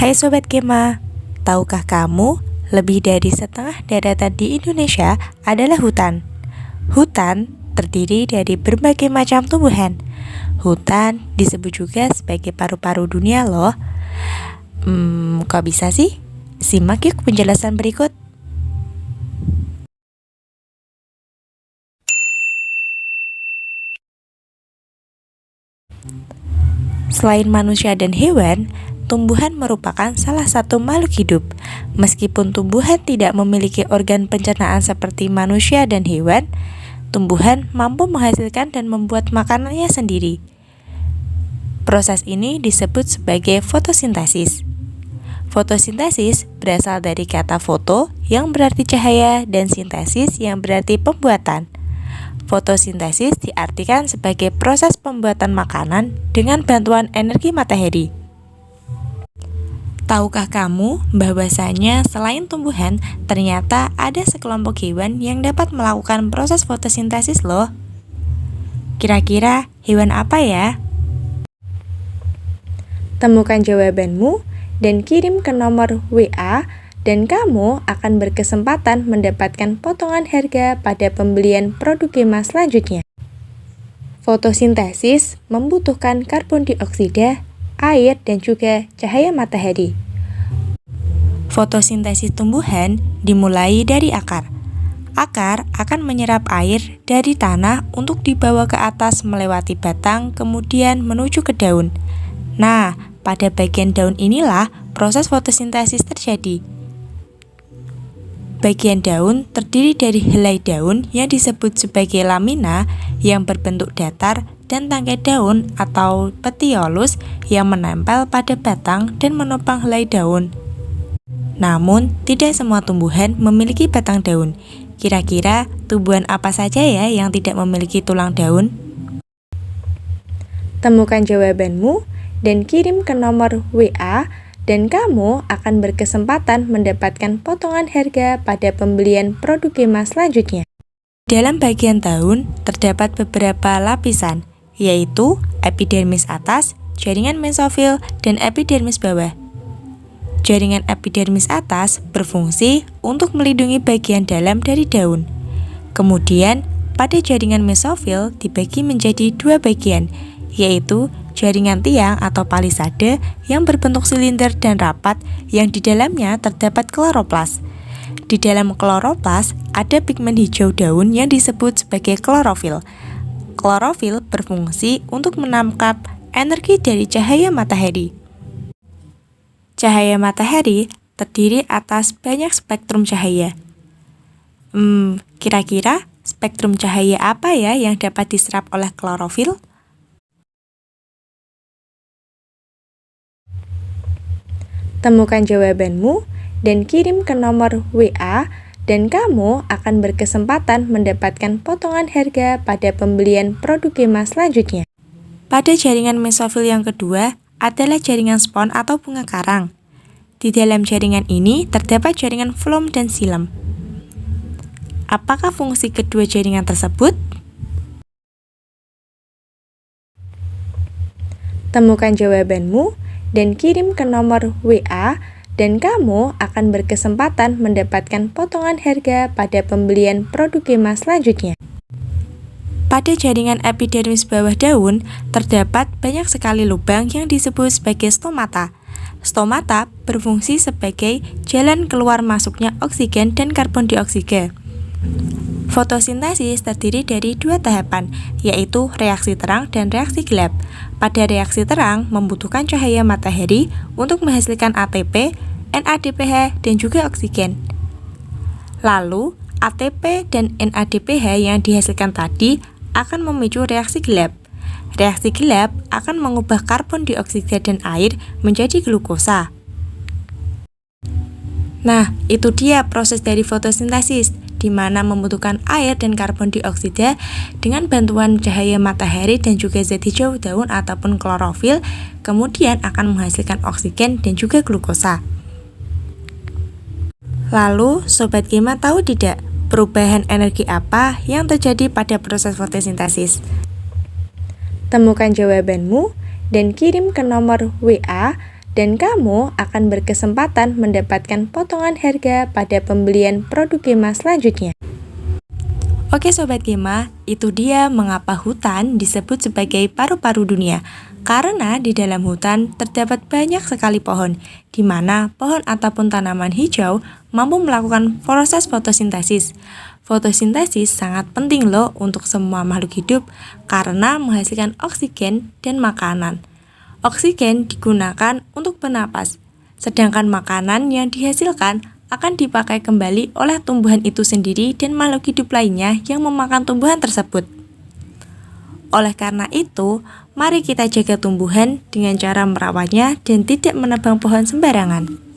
Hai Sobat Gema, tahukah kamu lebih dari setengah daratan di Indonesia adalah hutan? Hutan terdiri dari berbagai macam tumbuhan. Hutan disebut juga sebagai paru-paru dunia loh. Kok bisa sih? Simak yuk penjelasan berikut. Selain manusia dan hewan, tumbuhan merupakan salah satu makhluk hidup. Meskipun tumbuhan tidak memiliki organ pencernaan seperti manusia dan hewan, tumbuhan mampu menghasilkan dan membuat makanannya sendiri. Proses ini disebut sebagai fotosintesis. Fotosintesis berasal dari kata foto yang berarti cahaya dan sintesis yang berarti pembuatan. Fotosintesis diartikan sebagai proses pembuatan makanan dengan bantuan energi matahari. Tahukah kamu bahwasanya selain tumbuhan, ternyata ada sekelompok hewan yang dapat melakukan proses fotosintesis loh? Kira-kira hewan apa ya? Temukan jawabanmu dan kirim ke nomor WA dan kamu akan berkesempatan mendapatkan potongan harga pada pembelian produk Gema selanjutnya. Fotosintesis membutuhkan karbon dioksida, air, dan juga cahaya matahari. Fotosintesis tumbuhan dimulai dari akar. Akar akan menyerap air dari tanah untuk dibawa ke atas melewati batang, kemudian menuju ke daun. Nah, pada bagian daun inilah proses fotosintesis terjadi. Bagian daun terdiri dari helai daun yang disebut sebagai lamina yang berbentuk datar dan tangkai daun atau petiolus yang menempel pada batang dan menopang helai daun. Namun, tidak semua tumbuhan memiliki batang daun. Kira-kira tumbuhan apa saja ya yang tidak memiliki tulang daun? Temukan jawabanmu dan kirim ke nomor WA dan kamu akan berkesempatan mendapatkan potongan harga pada pembelian produk Gema selanjutnya. Dalam bagian daun terdapat beberapa lapisan, yaitu epidermis atas, jaringan mesofil, dan epidermis bawah. Jaringan epidermis atas berfungsi untuk melindungi bagian dalam dari daun. Kemudian, pada jaringan mesofil dibagi menjadi dua bagian, yaitu jaringan tiang atau palisade yang berbentuk silinder dan rapat yang di dalamnya terdapat kloroplas. Di dalam kloroplas ada pigmen hijau daun yang disebut sebagai klorofil. Klorofil berfungsi untuk menangkap energi dari cahaya matahari. Cahaya matahari terdiri atas banyak spektrum cahaya. Kira-kira spektrum cahaya apa ya yang dapat diserap oleh klorofil? Temukan jawabanmu dan kirim ke nomor WA dan kamu akan berkesempatan mendapatkan potongan harga pada pembelian produk Gema selanjutnya. Pada jaringan mesofil yang kedua adalah jaringan spon atau bunga karang. Di dalam jaringan ini terdapat jaringan floem dan xilem. Apakah fungsi kedua jaringan tersebut? Temukan jawabanmu dan kirim ke nomor WA dan kamu akan berkesempatan mendapatkan potongan harga pada pembelian produk Gema selanjutnya. Pada jaringan epidermis bawah daun terdapat banyak sekali lubang yang disebut sebagai stomata. Stomata berfungsi sebagai jalan keluar masuknya oksigen dan karbon dioksida. Fotosintesis terdiri dari dua tahapan, yaitu reaksi terang dan reaksi gelap. Pada reaksi terang membutuhkan cahaya matahari untuk menghasilkan ATP, NADPH, dan juga oksigen. Lalu, ATP dan NADPH yang dihasilkan tadi akan memicu reaksi gelap. Reaksi gelap akan mengubah karbon dioksida dan air menjadi glukosa. Nah, itu dia proses dari fotosintesis, di mana membutuhkan air dan karbon dioksida dengan bantuan cahaya matahari dan juga zat hijau daun ataupun klorofil, kemudian akan menghasilkan oksigen dan juga glukosa. Lalu, Sobat Gema tahu tidak perubahan energi apa yang terjadi pada proses fotosintesis? Temukan jawabanmu dan kirim ke nomor WA dan kamu akan berkesempatan mendapatkan potongan harga pada pembelian produk Gema selanjutnya. Oke Sobat Gema, itu dia mengapa hutan disebut sebagai paru-paru dunia. Karena di dalam hutan terdapat banyak sekali pohon, di mana pohon ataupun tanaman hijau mampu melakukan proses fotosintesis. Fotosintesis sangat penting loh untuk semua makhluk hidup karena menghasilkan oksigen dan makanan. Oksigen digunakan untuk bernapas, sedangkan makanan yang dihasilkan akan dipakai kembali oleh tumbuhan itu sendiri dan makhluk hidup lainnya yang memakan tumbuhan tersebut. Oleh karena itu, mari kita jaga tumbuhan dengan cara merawatnya dan tidak menebang pohon sembarangan.